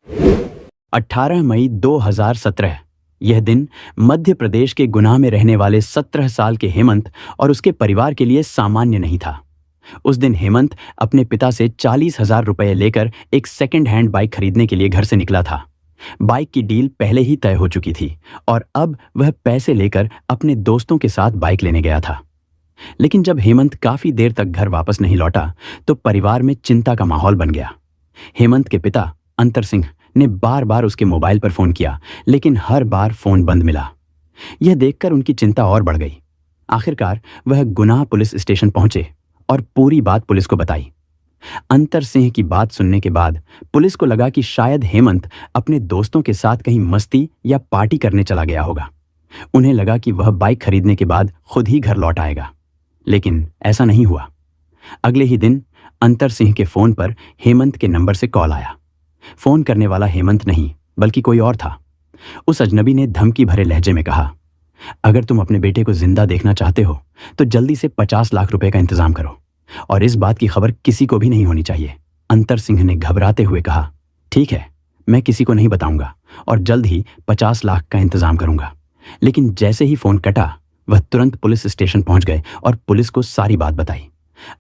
18 मई 2017 यह दिन मध्य प्रदेश के गुना में रहने वाले 17 साल के हेमंत और उसके परिवार के लिए सामान्य नहीं था। उस दिन हेमंत अपने पिता से 40,000 रुपये लेकर एक सेकंड हैंड बाइक खरीदने के लिए घर से निकला था। बाइक की डील पहले ही तय हो चुकी थी और अब वह पैसे लेकर अपने दोस्तों के साथ बाइक लेने गया था। लेकिन जब हेमंत काफी देर तक घर वापस नहीं लौटा तो परिवार में चिंता का माहौल बन गया। हेमंत के पिता अंतर सिंह ने बार बार उसके मोबाइल पर फोन किया, लेकिन हर बार फोन बंद मिला। यह देखकर उनकी चिंता और बढ़ गई। आखिरकार वह गुना पुलिस स्टेशन पहुंचे और पूरी बात पुलिस को बताई। अंतर सिंह की बात सुनने के बाद पुलिस को लगा कि शायद हेमंत अपने दोस्तों के साथ कहीं मस्ती या पार्टी करने चला गया होगा। उन्हें लगा कि वह बाइक खरीदने के बाद खुद ही घर लौट आएगा, लेकिन ऐसा नहीं हुआ। अगले ही दिन अंतर सिंह के फोन पर हेमंत के नंबर से कॉल आया। फोन करने वाला हेमंत नहीं बल्कि कोई और था। उस अजनबी ने धमकी भरे लहजे में कहा, अगर तुम अपने बेटे को जिंदा देखना चाहते हो तो जल्दी से 50 लाख रुपए का इंतजाम करो और इस बात की खबर किसी को भी नहीं होनी चाहिए। अंतर सिंह ने घबराते हुए कहा, ठीक है, मैं किसी को नहीं बताऊंगा और जल्द ही 50 लाख का इंतजाम करूंगा। लेकिन जैसे ही फोन कटा वह तुरंत पुलिस स्टेशन पहुंच गए और पुलिस को सारी बात बताई।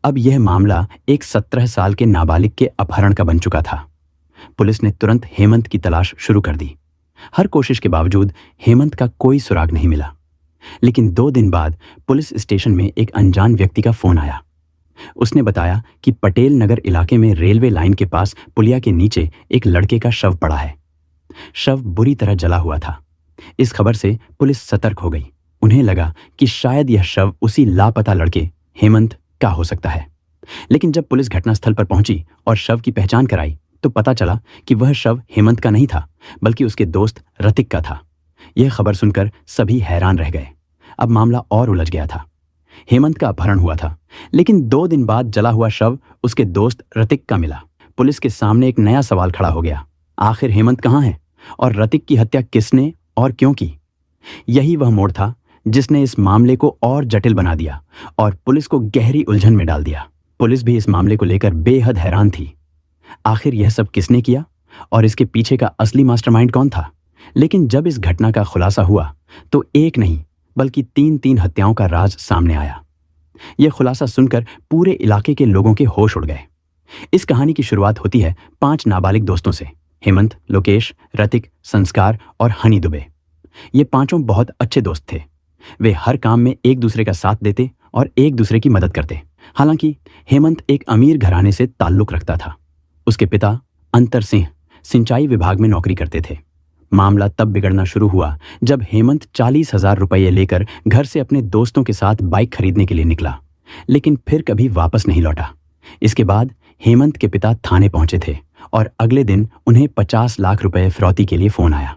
अब यह मामला एक 17 साल के नाबालिग के अपहरण का बन चुका था। पुलिस ने तुरंत हेमंत की तलाश शुरू कर दी। हर कोशिश के बावजूद हेमंत का कोई सुराग नहीं मिला। लेकिन 2 दिन बाद पुलिस स्टेशन में एक अनजान व्यक्ति का फोन आया। उसने बताया कि पटेल नगर इलाके में रेलवे लाइन के पास पुलिया के नीचे एक लड़के का शव पड़ा है। शव बुरी तरह जला हुआ था। इस खबर से पुलिस सतर्क हो गई। उन्हें लगा कि शायद यह शव उसी लापता लड़के हेमंत का हो सकता है। लेकिन जब पुलिस घटनास्थल पर पहुंची और शव की पहचान कराई तो पता चला कि वह शव हेमंत का नहीं था बल्कि उसके दोस्त रतिक का था। यह खबर सुनकर सभी हैरान रह गए। अब मामला और उलझ गया था। हेमंत का अपहरण हुआ था, लेकिन 2 दिन बाद जला हुआ शव उसके दोस्त रतिक का मिला। पुलिस के सामने एक नया सवाल खड़ा हो गया, आखिर हेमंत कहाँ है और रतिक की हत्या किसने और क्यों की? यही वह मोड़ था जिसने इस मामले को और जटिल बना दिया और पुलिस को गहरी उलझन में डाल दिया। पुलिस भी इस मामले को लेकर बेहद हैरान थी। आखिर यह सब किसने किया और इसके पीछे का असली मास्टरमाइंड कौन था? लेकिन जब इस घटना का खुलासा हुआ तो एक नहीं बल्कि 3 हत्याओं का राज सामने आया। यह खुलासा सुनकर पूरे इलाके के लोगों के होश उड़ गए। इस कहानी की शुरुआत होती है 5 नाबालिग दोस्तों से, हेमंत, लोकेश, रतिक, संस्कार और हनी दुबे। ये पांचों बहुत अच्छे दोस्त थे। वे हर काम में एक दूसरे का साथ देते और एक दूसरे की मदद करते। हालांकि हेमंत एक अमीर घराने से ताल्लुक रखता था। उसके पिता अंतर सिंह सिंचाई विभाग में नौकरी करते थे। मामला तब बिगड़ना शुरू हुआ जब हेमंत 40,000 रुपये लेकर घर से अपने दोस्तों के साथ बाइक खरीदने के लिए निकला, लेकिन फिर कभी वापस नहीं लौटा। इसके बाद हेमंत के पिता थाने पहुंचे थे और अगले दिन उन्हें 50 लाख रुपए फिरौती के लिए फोन आया।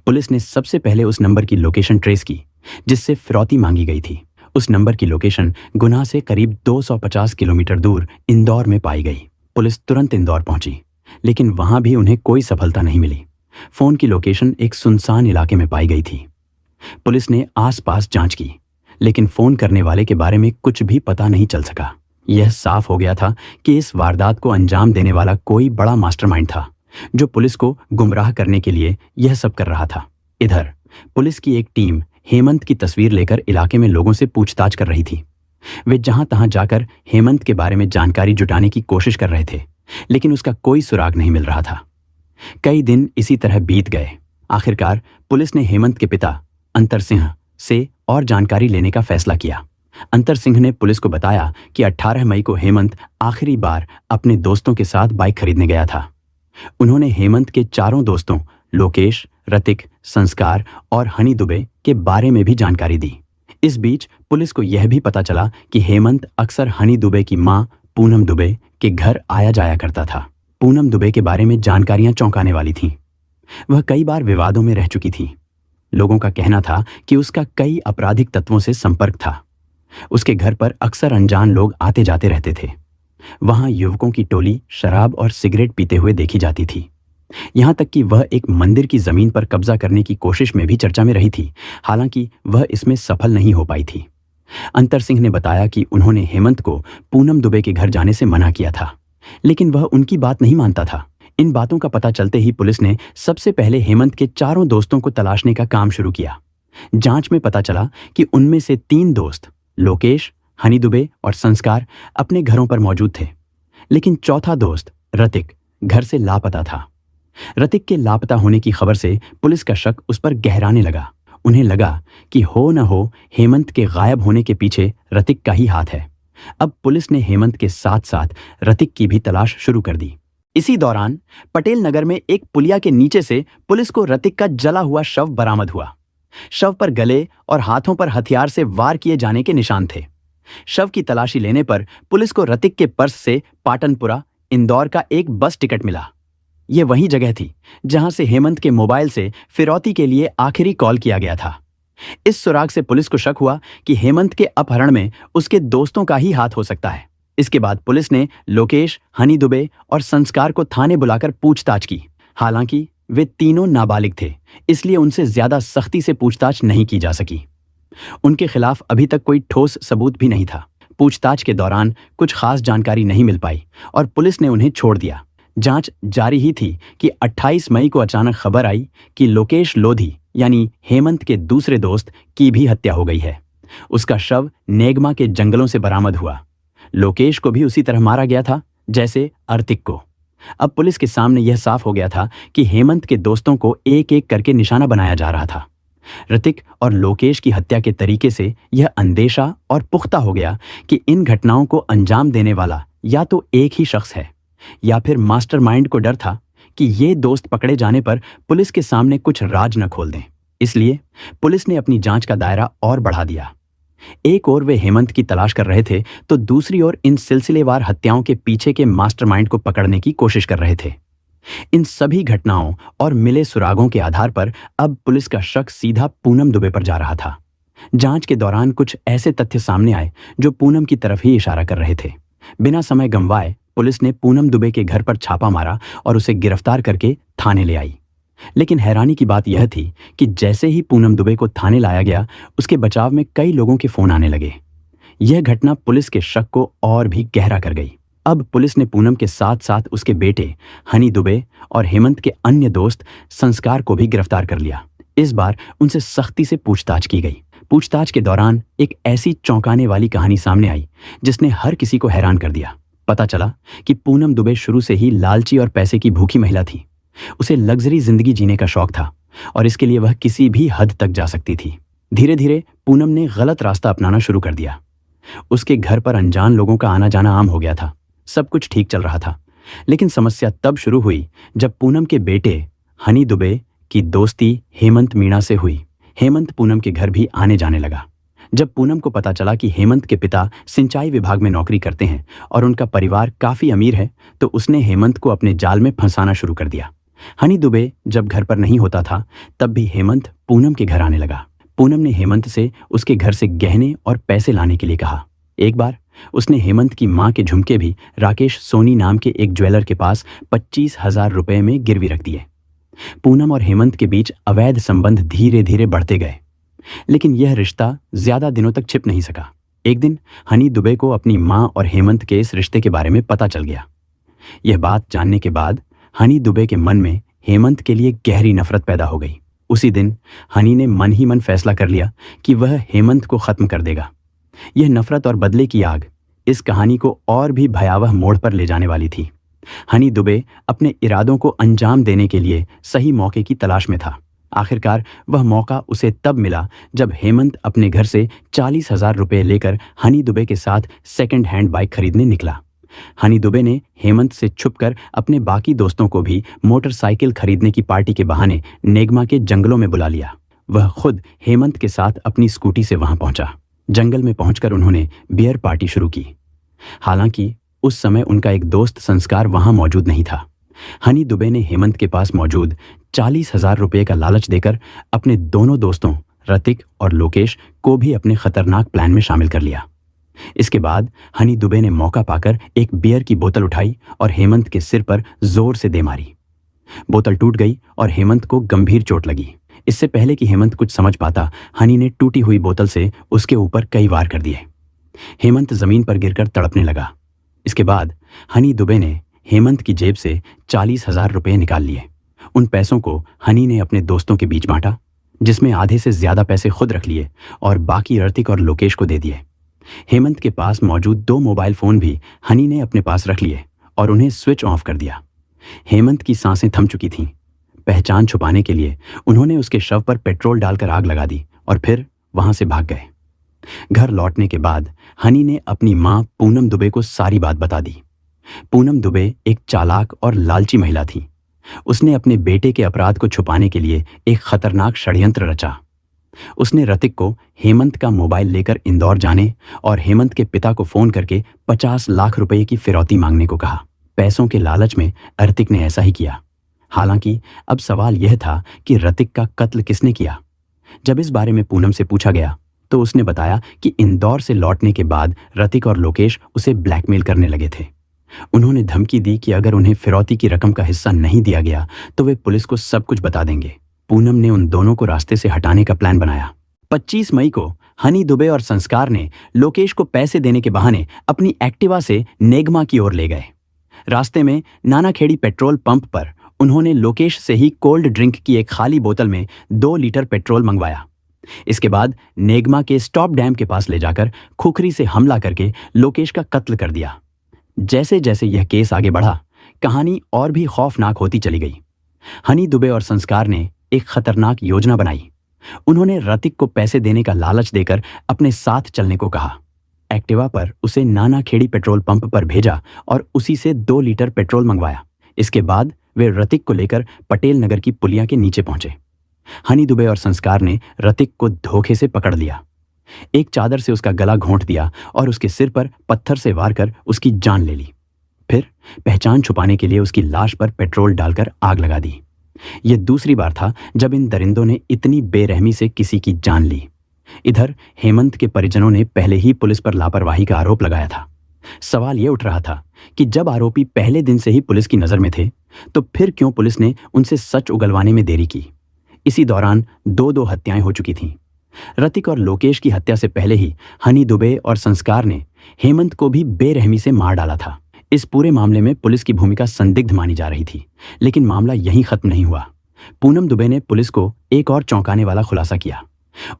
पुलिस ने सबसे पहले उस नंबर की लोकेशन ट्रेस की जिससे फिरौती मांगी गई थी। उस नंबर की लोकेशन गुना से करीब 250 किलोमीटर दूर इंदौर में पाई गई। पुलिस तुरंत इंदौर पहुंची, लेकिन वहां भी उन्हें कोई सफलता नहीं मिली। फोन की लोकेशन एक सुनसान इलाके में पाई गई थी। पुलिस ने आसपास जांच की, लेकिन फोन करने वाले के बारे में कुछ भी पता नहीं चल सका। यह साफ हो गया था कि इस वारदात को अंजाम देने वाला कोई बड़ा मास्टरमाइंड था जो पुलिस को गुमराह करने के लिए यह सब कर रहा था। इधर पुलिस की एक टीम हेमंत की तस्वीर लेकर इलाके में लोगों से पूछताछ कर रही थी। वे जहां तहां जाकर हेमंत के बारे में जानकारी जुटाने की कोशिश कर रहे थे, लेकिन उसका कोई सुराग नहीं मिल रहा था। कई दिन इसी तरह बीत गए। आखिरकार पुलिस ने हेमंत के पिता अंतर सिंह से और जानकारी लेने का फैसला किया। अंतर सिंह ने पुलिस को बताया कि 18 मई को हेमंत आखिरी बार अपने दोस्तों के साथ बाइक खरीदने गया था। उन्होंने हेमंत के 4 दोस्तों लोकेश, रतिक, संस्कार और हनी दुबे के बारे में भी जानकारी दी। इस बीच पुलिस को यह भी पता चला कि हेमंत अक्सर हनी दुबे की मां पूनम दुबे के घर आया जाया करता था। पूनम दुबे के बारे में जानकारियां चौंकाने वाली थीं। वह कई बार विवादों में रह चुकी थी। लोगों का कहना था कि उसका कई आपराधिक तत्वों से संपर्क था। उसके घर पर अक्सर अनजान लोग आते जाते रहते थे। वहां युवकों की टोली शराब और सिगरेट पीते हुए देखी जाती थी। यहां तक कि वह एक मंदिर की जमीन पर कब्जा करने की कोशिश में भी चर्चा में रही थी। हालांकि वह इसमें सफल नहीं हो पाई थी। अंतर सिंह ने बताया कि उन्होंने हेमंत को पूनम दुबे के घर जाने से मना किया था, लेकिन वह उनकी बात नहीं मानता था। इन बातों का पता चलते ही पुलिस ने सबसे पहले हेमंत के चारों दोस्तों को तलाशने का काम शुरू किया। जांच में पता चला कि उनमें से 3 दोस्त लोकेश, हनी दुबे और संस्कार अपने घरों पर मौजूद थे, लेकिन चौथा दोस्त रतिक घर से लापता था। रतिक के लापता होने की खबर से पुलिस का शक उस पर गहराने लगा। उन्हें लगा कि हो न हो हेमंत के गायब होने के पीछे रतिक का ही हाथ है। अब पुलिस ने हेमंत के साथ साथ रतिक की भी तलाश शुरू कर दी। इसी दौरान पटेल नगर में एक पुलिया के नीचे से पुलिस को रतिक का जला हुआ शव बरामद हुआ। शव पर गले और हाथों पर हथियार से वार किए जाने के निशान थे। शव की तलाशी लेने पर पुलिस को रतिक के पर्स से पाटनपुरा, इंदौर का एक बस टिकट मिला। यह वही जगह थी जहां से हेमंत के मोबाइल से फिरौती के लिए आखिरी कॉल किया गया था। इस सुराग से पुलिस को शक हुआ कि हेमंत के अपहरण में उसके दोस्तों का ही हाथ हो सकता है। इसके बाद पुलिस ने लोकेश, हनी दुबे और संस्कार को थाने बुलाकर पूछताछ की। हालांकि वे तीनों नाबालिग थे, इसलिए उनसे ज्यादा सख्ती से पूछताछ नहीं की जा सकी। उनके खिलाफ अभी तक कोई ठोस सबूत भी नहीं था। पूछताछ के दौरान कुछ खास जानकारी नहीं मिल पाई और पुलिस ने उन्हें छोड़ दिया। जांच जारी ही थी कि 28 मई को अचानक खबर आई कि लोकेश लोधी यानी हेमंत के दूसरे दोस्त की भी हत्या हो गई है। उसका शव नेगमा के जंगलों से बरामद हुआ। लोकेश को भी उसी तरह मारा गया था जैसे अर्तिक को। अब पुलिस के सामने यह साफ हो गया था कि हेमंत के दोस्तों को एक एक करके निशाना बनाया जा रहा था। ऋतिक और लोकेश की हत्या के तरीके से यह अंदेशा और पुख्ता हो गया कि इन घटनाओं को अंजाम देने वाला या तो एक ही शख्स है या फिर मास्टरमाइंड को डर था कि ये दोस्त पकड़े जाने पर पुलिस के सामने कुछ राज न खोल दें। इसलिए पुलिस ने अपनी जांच का दायरा और बढ़ा दिया। एक ओर वे हेमंत की तलाश कर रहे थे तो दूसरी ओर इन सिलसिलेवार हत्याओं के पीछे के मास्टरमाइंड को पकड़ने की कोशिश कर रहे थे। इन सभी घटनाओं और मिले सुरागों के आधार पर अब पुलिस का शक सीधा पूनम दुबे पर जा रहा था। जांच के दौरान कुछ ऐसे तथ्य सामने आए जो पूनम की तरफ ही इशारा कर रहे थे। बिना समय गंवाए पुलिस ने पूनम दुबे के घर पर छापा मारा और उसे गिरफ्तार करके थाने ले आई। लेकिन हैरानी की बात यह थी कि जैसे ही पूनम दुबे को थाने लाया गया, उसके बचाव में कई लोगों के फोन आने लगे। यह घटना पुलिस के शक को और भी गहरा कर गई। अब पुलिस ने पूनम के साथ साथ उसके बेटे हनी दुबे और हेमंत के अन्य दोस्त संस्कार को भी गिरफ्तार कर लिया। इस बार उनसे सख्ती से पूछताछ की गई। पूछताछ के दौरान एक ऐसी चौंकाने वाली कहानी सामने आई जिसने हर किसी को हैरान कर दिया। पता चला कि पूनम दुबे शुरू से ही लालची और पैसे की भूखी महिला थी। उसे लग्जरी जिंदगी जीने का शौक था और इसके लिए वह किसी भी हद तक जा सकती थी। धीरे धीरे पूनम ने गलत रास्ता अपनाना शुरू कर दिया। उसके घर पर अनजान लोगों का आना जाना आम हो गया था। सब कुछ ठीक चल रहा था, लेकिन समस्या तब शुरू हुई जब पूनम के बेटे हनी दुबे की दोस्ती हेमंत मीणा से हुई। हेमंत पूनम के घर भी आने जाने लगा। जब पूनम को पता चला कि हेमंत के पिता सिंचाई विभाग में नौकरी करते हैं और उनका परिवार काफी अमीर है, तो उसने हेमंत को अपने जाल में फंसाना शुरू कर दिया। हनी दुबे जब घर पर नहीं होता था, तब भी हेमंत पूनम के घर आने लगा। पूनम ने हेमंत से उसके घर से गहने और पैसे लाने के लिए कहा। एक बार उसने हेमंत की मां के झुमके भी राकेश सोनी नाम के एक ज्वेलर के पास 25,000 रुपए में गिरवी रख दिए। पूनम और हेमंत के बीच अवैध संबंध धीरे धीरे बढ़ते गए, लेकिन यह रिश्ता ज्यादा दिनों तक छिप नहीं सका। एक दिन हनी दुबे को अपनी मां और हेमंत के इस रिश्ते के बारे में पता चल गया। यह बात जानने के बाद हनी दुबे के मन में हेमंत के लिए गहरी नफरत पैदा हो गई। उसी दिन हनी ने मन ही मन फैसला कर लिया कि वह हेमंत को खत्म कर देगा। यह नफरत और बदले की आग इस कहानी को और भी भयावह मोड़ पर ले जाने वाली थी। हनी दुबे अपने इरादों को अंजाम देने के लिए सही मौके की तलाश में था। आखिरकार वह मौका उसे तब मिला जब हेमंत अपने घर से 40,000 रुपए लेकर हनी दुबे के साथ सेकंड हैंड बाइक खरीदने निकला। हनी दुबे ने हेमंत से छुपकर अपने बाकी दोस्तों को भी मोटरसाइकिल खरीदने की पार्टी के बहाने नेगमा के जंगलों में बुला लिया। वह खुद हेमंत के साथ अपनी स्कूटी से वहां पहुंचा। जंगल में पहुंचकर उन्होंने बियर पार्टी शुरू की। हालांकि उस समय उनका एक दोस्त संस्कार वहां मौजूद नहीं था। हनी दुबे ने हेमंत के पास मौजूद 40,000 रुपए का लालच देकर अपने दोनों दोस्तों ऋतिक और लोकेश को भी अपने खतरनाक प्लान में शामिल कर लिया। इसके बाद हनी दुबे ने मौका पाकर एक बियर की बोतल उठाई और हेमंत के सिर पर जोर से दे मारी। बोतल टूट गई और हेमंत को गंभीर चोट लगी। इससे पहले कि हेमंत कुछ समझ पाता, हनी ने टूटी हुई बोतल से उसके ऊपर कई वार कर दिए। हेमंत जमीन पर गिरकर तड़पने लगा। इसके बाद हनी दुबे ने हेमंत की जेब से 40,000 रुपये निकाल लिए। उन पैसों को हनी ने अपने दोस्तों के बीच बांटा, जिसमें आधे से ज्यादा पैसे खुद रख लिए और बाकी ऋतिक और लोकेश को दे दिए। हेमंत के पास मौजूद 2 मोबाइल फोन भी हनी ने अपने पास रख लिए और उन्हें स्विच ऑफ कर दिया। हेमंत की सांसें थम चुकी थीं। पहचान छुपाने के लिए उन्होंने उसके शव पर पेट्रोल डालकर आग लगा दी और फिर वहां से भाग गए। घर लौटने के बाद हनी ने अपनी मां पूनम दुबे को सारी बात बता दी। पूनम दुबे एक चालाक और लालची महिला थी। उसने अपने बेटे के अपराध को छुपाने के लिए एक खतरनाक षड्यंत्र रचा। उसने ऋतिक को हेमंत का मोबाइल लेकर इंदौर जाने और हेमंत के पिता को फोन करके 50 लाख रुपए की फिरौती मांगने को कहा। पैसों के लालच में ऋतिक ने ऐसा ही किया। हालांकि अब सवाल यह था कि ऋतिक का कत्ल किसने किया। जब इस बारे में पूनम से पूछा गया तो उसने बताया कि इंदौर से लौटने के बाद ऋतिक और लोकेश उसे ब्लैकमेल करने लगे थे। उन्होंने धमकी दी कि अगर उन्हें फिरौती की रकम का हिस्सा नहीं दिया गया तो वे पुलिस को सब कुछ बता देंगे। पूनम ने उन दोनों को रास्ते से हटाने का प्लान बनाया। 25 मई को हनी दुबे और संस्कार ने लोकेश को पैसे देने के बहाने अपनी एक्टिवा से नेगमा की ओर ले गए। रास्ते में नानाखेड़ी पेट्रोल पंप पर उन्होंने लोकेश से ही कोल्ड ड्रिंक की एक खाली बोतल में 2 लीटर पेट्रोल मंगवाया। इसके बाद नेगमा के स्टॉप डैम के पास ले जाकर खुखरी से हमला करके लोकेश का कत्ल कर दिया। जैसे जैसे यह केस आगे बढ़ा, कहानी और भी खौफनाक होती चली गई। हनी दुबे और संस्कार ने एक खतरनाक योजना बनाई। उन्होंने ऋतिक को पैसे देने का लालच देकर अपने साथ चलने को कहा। एक्टिवा पर उसे नानाखेड़ी पेट्रोल पंप पर भेजा और उसी से 2 लीटर पेट्रोल मंगवाया। इसके बाद वे ऋतिक को लेकर पटेल नगर की पुलिया के नीचे पहुंचे। हनी दुबे और संस्कार ने ऋतिक को धोखे से पकड़ लिया। एक चादर से उसका गला घोंट दिया और उसके सिर पर पत्थर से वार कर उसकी जान ले ली। फिर पहचान छुपाने के लिए उसकी लाश पर पेट्रोल डालकर आग लगा दी। यह दूसरी बार था जब इन दरिंदों ने इतनी बेरहमी से किसी की जान ली। इधर हेमंत के परिजनों ने पहले ही पुलिस पर लापरवाही का आरोप लगाया था। सवाल यह उठ रहा था कि जब आरोपी पहले दिन से ही पुलिस की नजर में थे तो फिर क्यों पुलिस ने उनसे सच उगलवाने में देरी की। इसी दौरान 2 हत्याएं हो चुकी थीं। ऋतिक और लोकेश की हत्या से पहले ही हनी दुबे और संस्कार ने हेमंत को भी बेरहमी से मार डाला था। इस पूरे मामले में पुलिस की भूमिका संदिग्ध मानी जा रही थी, लेकिन मामला यहीं खत्म नहीं हुआ। पूनम दुबे ने पुलिस को एक और चौंकाने वाला खुलासा किया।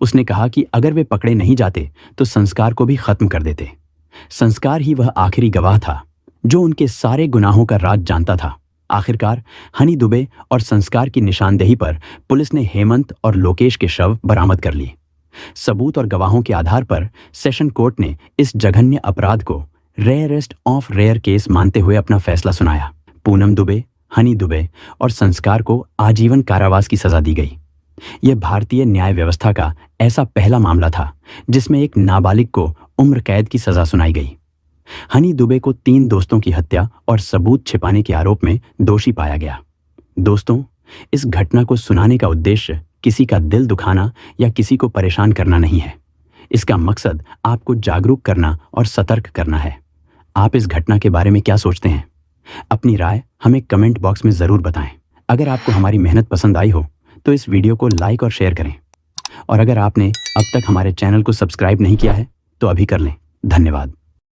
उसने कहा कि अगर वे पकड़े नहीं जाते तो संस्कार को भी खत्म कर देते। संस्कार ही वह आखिरी गवाह था जो उनके सारे गुनाहों का राज जानता था। आखिरकार हनी दुबे और संस्कार की निशानदेही पर पुलिस ने हेमंत और लोकेश के शव बरामद कर लिए। सबूत और गवाहों के आधार पर सेशन कोर्ट ने इस जघन्य अपराध को रेयरेस्ट ऑफ रेयर केस मानते हुए अपना फैसला सुनाया। पूनम दुबे, हनी दुबे और संस्कार को आजीवन कारावास की सजा दी गई। यह भारतीय न्याय व्यवस्था का ऐसा पहला मामला था जिसमें एक नाबालिग को उम्र कैद की सजा सुनाई गई। हनी दुबे को 3 दोस्तों की हत्या और सबूत छिपाने के आरोप में दोषी पाया गया। दोस्तों, इस घटना को सुनाने का उद्देश्य किसी का दिल दुखाना या किसी को परेशान करना नहीं है। इसका मकसद आपको जागरूक करना और सतर्क करना है। आप इस घटना के बारे में क्या सोचते हैं? अपनी राय हमें कमेंट बॉक्स में जरूर बताएं। अगर आपको हमारी मेहनत पसंद आई हो तो इस वीडियो को लाइक और शेयर करें। और अगर आपने अब तक हमारे चैनल को सब्सक्राइब नहीं किया है तो अभी कर लें। धन्यवाद।